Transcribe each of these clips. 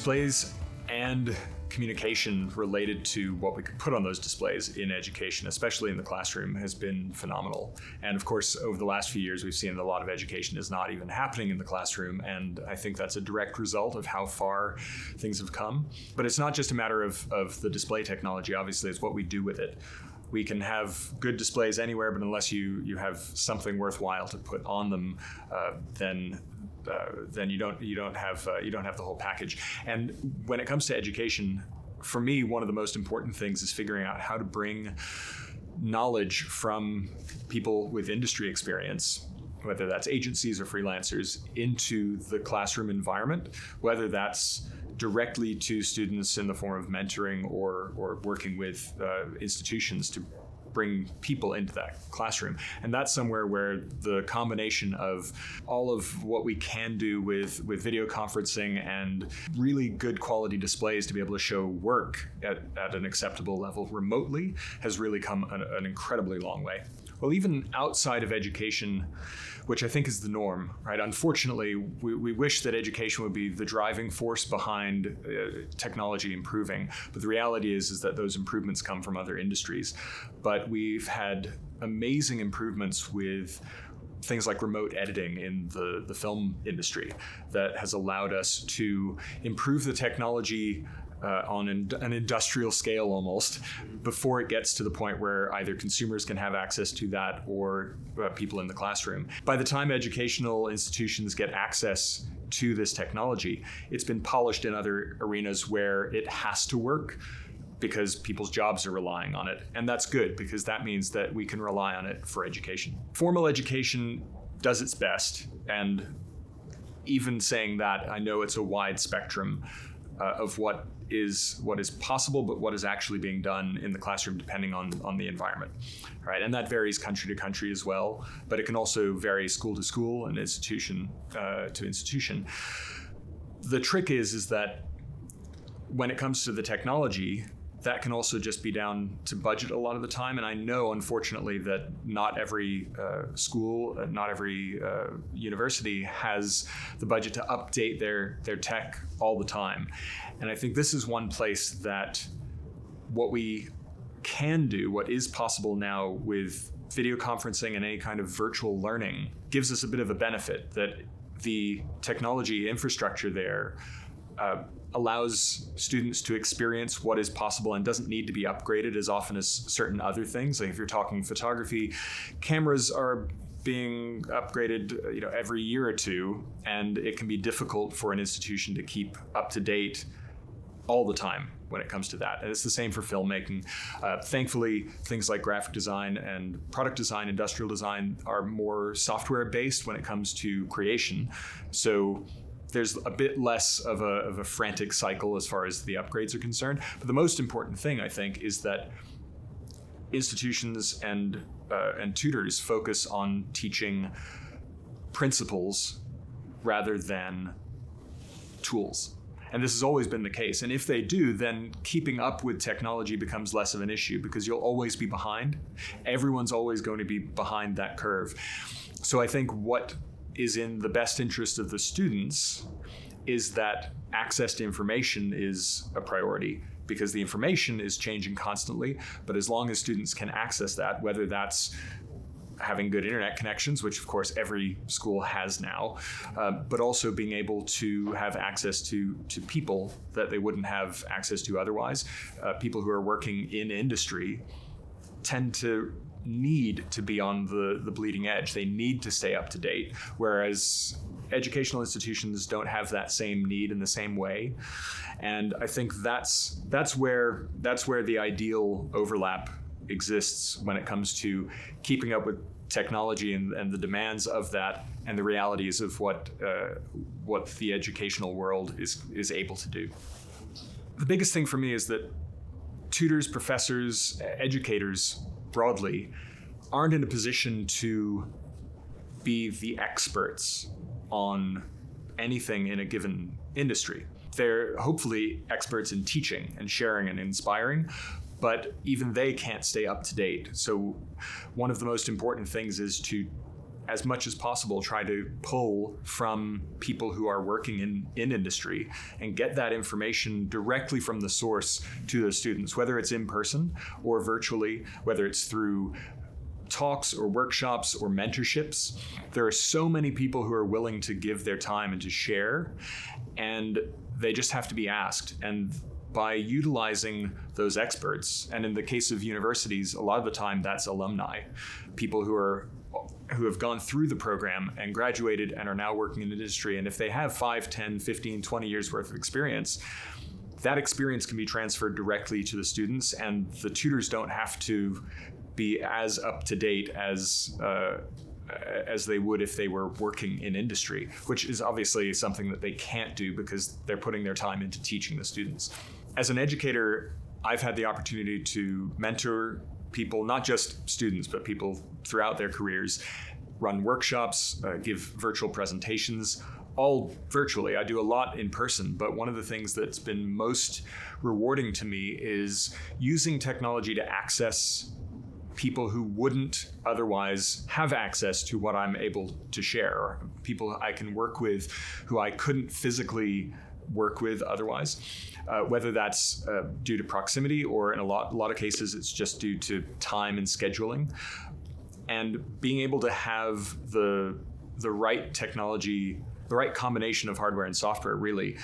displays and communication related to what we could put on those displays in education, especially in the classroom, has been phenomenal. And of course, over the last few years, we've seen that a lot of education is not even happening in the classroom. And I think that's a direct result of how far things have come. But it's not just a matter of the display technology. Obviously, it's what we do with it. We can have good displays anywhere, but unless you have something worthwhile to put on them, then you don't have the whole package. And when it comes to education, for me, one of the most important things is figuring out how to bring knowledge from people with industry experience, whether that's agencies or freelancers, into the classroom environment, whether that's directly to students in the form of mentoring or working with institutions to bring people into that classroom. And that's somewhere where the combination of all of what we can do with video conferencing and really good quality displays to be able to show work at an acceptable level remotely has really come an incredibly long way. Well, even outside of education, which I think is the norm, right? Unfortunately, we wish that education would be the driving force behind technology improving, but the reality is that those improvements come from other industries. But we've had amazing improvements with things like remote editing in the film industry that has allowed us to improve the technology on an industrial scale almost, before it gets to the point where either consumers can have access to that or people in the classroom. By the time educational institutions get access to this technology, it's been polished in other arenas where it has to work because people's jobs are relying on it. And that's good, because that means that we can rely on it for education. Formal education does its best, and even saying that, I know it's a wide spectrum of what is possible, but what is actually being done in the classroom depending on the environment, right? And that varies country to country as well, but it can also vary school to school and institution to institution. The trick is that when it comes to the technology, that can also just be down to budget a lot of the time. And I know, unfortunately, that not every school, not every university has the budget to update their tech all the time. And I think this is one place that what we can do, what is possible now with video conferencing and any kind of virtual learning, gives us a bit of a benefit, that the technology infrastructure there allows students to experience what is possible and doesn't need to be upgraded as often as certain other things. Like if you're talking photography, cameras are being upgraded, every year or two, and it can be difficult for an institution to keep up to date all the time when it comes to that. And it's the same for filmmaking. Thankfully, things like graphic design and product design, industrial design are more software-based when it comes to creation. So there's a bit less of a frantic cycle as far as the upgrades are concerned. But the most important thing, I think, is that institutions and tutors focus on teaching principles rather than tools. And this has always been the case. And if they do, then keeping up with technology becomes less of an issue, because you'll always be behind. Everyone's always going to be behind that curve. So I think what is in the best interest of the students is that access to information is a priority, because the information is changing constantly. But as long as students can access that, whether that's having good internet connections, which of course every school has now, but also being able to have access to people that they wouldn't have access to otherwise. People who are working in industry tend to need to be on the bleeding edge. They need to stay up to date, whereas educational institutions don't have that same need in the same way. And I think that's where the ideal overlap exists when it comes to keeping up with technology and the demands of that and the realities of what the educational world is able to do. The biggest thing for me is that tutors, professors, educators broadly aren't in a position to be the experts on anything in a given industry. They're hopefully experts in teaching and sharing and inspiring, but even they can't stay up to date. So one of the most important things is to as much as possible, try to pull from people who are working in industry and get that information directly from the source to those students, whether it's in person or virtually, whether it's through talks or workshops or mentorships. There are so many people who are willing to give their time and to share, and they just have to be asked. And by utilizing those experts, and in the case of universities, a lot of the time that's alumni, people who have gone through the program and graduated and are now working in industry. And if they have 5, 10, 15, 20 years worth of experience, that experience can be transferred directly to the students, and the tutors don't have to be as up to date as they would if they were working in industry, which is obviously something that they can't do because they're putting their time into teaching the students. As an educator, I've had the opportunity to mentor people, not just students, but people throughout their careers, run workshops, give virtual presentations, all virtually. I do a lot in person, but one of the things that's been most rewarding to me is using technology to access people who wouldn't otherwise have access to what I'm able to share, or people I can work with who I couldn't physically work with otherwise, whether that's due to proximity or in a lot of cases it's just due to time and scheduling. And being able to have the right technology, the right combination of hardware and software really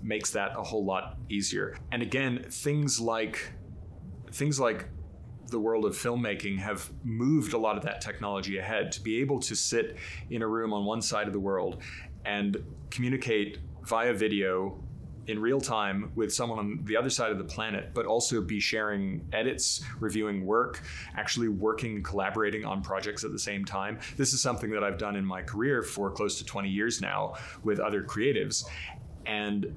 makes that a whole lot easier. And again, things like the world of filmmaking have moved a lot of that technology ahead. To be able to sit in a room on one side of the world and communicate via video in real time with someone on the other side of the planet, but also be sharing edits, reviewing work, actually working and collaborating on projects at the same time. This is something that I've done in my career for close to 20 years now with other creatives. And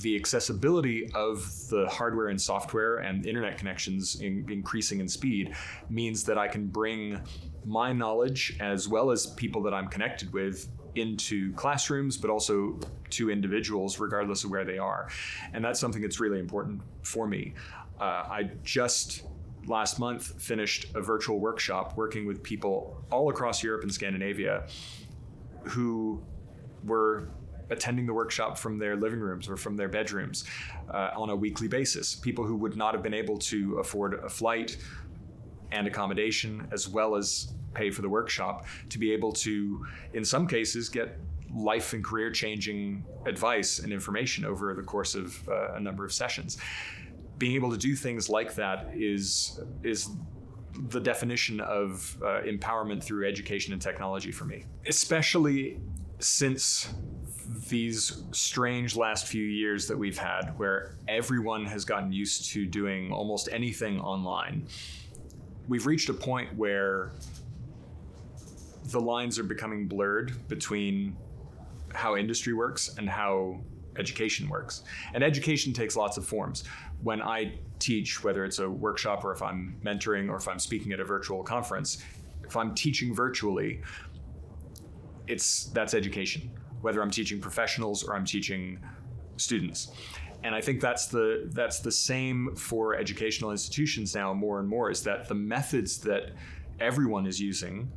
the accessibility of the hardware and software and internet connections increasing in speed means that I can bring my knowledge as well as people that I'm connected with into classrooms, but also to individuals regardless of where they are. And that's something that's really important for me. I just last month finished a virtual workshop working with people all across Europe and Scandinavia who were attending the workshop from their living rooms or from their bedrooms on a weekly basis. People who would not have been able to afford a flight and accommodation as well as pay for the workshop, to be able to, in some cases, get life and career changing advice and information over the course of a number of sessions. Being able to do things like that is the definition of empowerment through education and technology for me, especially since these strange last few years that we've had where everyone has gotten used to doing almost anything online. We've reached a point where the lines are becoming blurred between how industry works and how education works. And education takes lots of forms. When I teach, whether it's a workshop or if I'm mentoring or if I'm speaking at a virtual conference, if I'm teaching virtually, that's education, whether I'm teaching professionals or I'm teaching students. And I think that's the same for educational institutions now more and more, is that the methods that everyone is using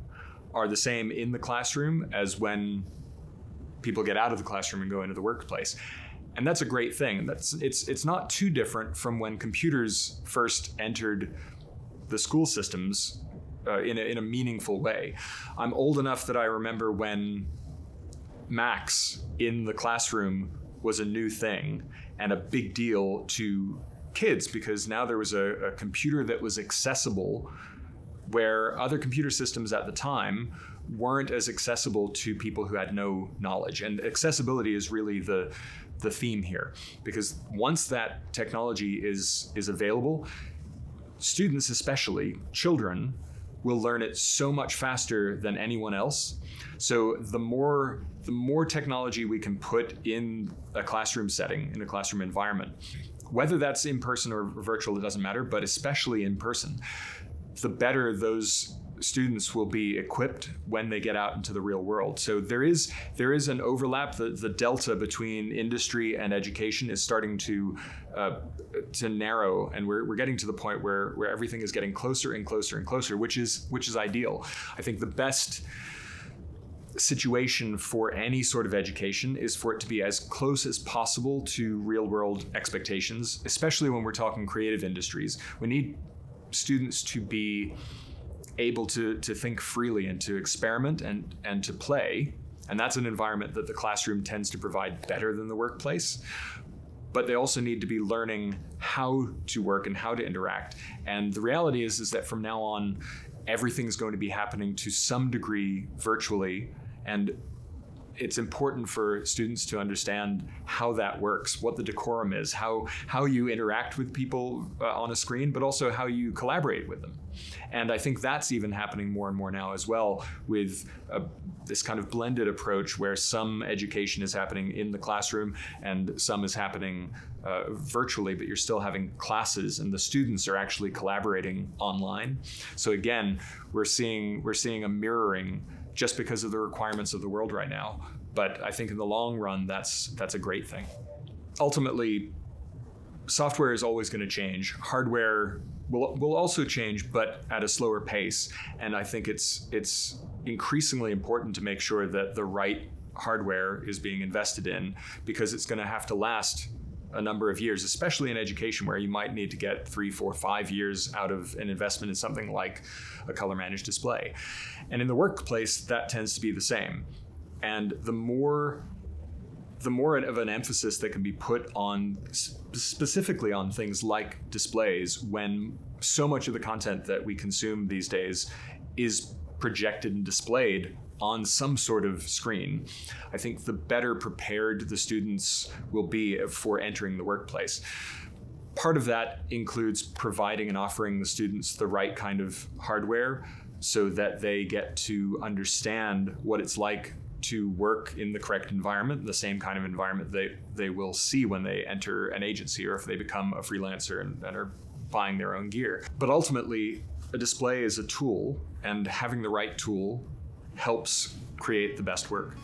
are the same in the classroom as when people get out of the classroom and go into the workplace. And that's a great thing. It's not too different from when computers first entered the school systems in a meaningful way. I'm old enough that I remember when Macs in the classroom was a new thing and a big deal to kids, because now there was a computer that was accessible where other computer systems at the time weren't as accessible to people who had no knowledge. And accessibility is really the theme here, because once that technology is available, students, especially children, will learn it so much faster than anyone else. So the more technology we can put in a classroom setting, in a classroom environment, whether that's in person or virtual, it doesn't matter, but especially in person, the better those students will be equipped when they get out into the real world. So there is an overlap. The delta between industry and education is starting to narrow, and we're getting to the point where everything is getting closer and closer and closer, which is ideal. I think the best situation for any sort of education is for it to be as close as possible to real-world expectations, especially when we're talking creative industries. We need students to be able to think freely and to experiment and to play. And that's an environment that the classroom tends to provide better than the workplace. But they also need to be learning how to work and how to interact. And the reality is that from now on, everything's going to be happening to some degree virtually. And it's important for students to understand how that works, what the decorum is, how you interact with people on a screen, but also how you collaborate with them. And I think that's even happening more and more now as well, with this kind of blended approach where some education is happening in the classroom and some is happening virtually, but you're still having classes and the students are actually collaborating online. So again, we're seeing a mirroring just because of the requirements of the world right now. But I think in the long run, that's a great thing. Ultimately, software is always going to change. Hardware will also change, but at a slower pace. And I think it's increasingly important to make sure that the right hardware is being invested in, because it's going to have to last a number of years, especially in education, where you might need to get 3, 4, 5 years out of an investment in something like a color managed display. And in the workplace, that tends to be the same. And the more of an emphasis that can be put on specifically on things like displays, when so much of the content that we consume these days is projected and displayed on some sort of screen, I think the better prepared the students will be for entering the workplace. Part of that includes providing and offering the students the right kind of hardware so that they get to understand what it's like to work in the correct environment, the same kind of environment they will see when they enter an agency or if they become a freelancer and are buying their own gear. But ultimately, a display is a tool, and having the right tool helps create the best work.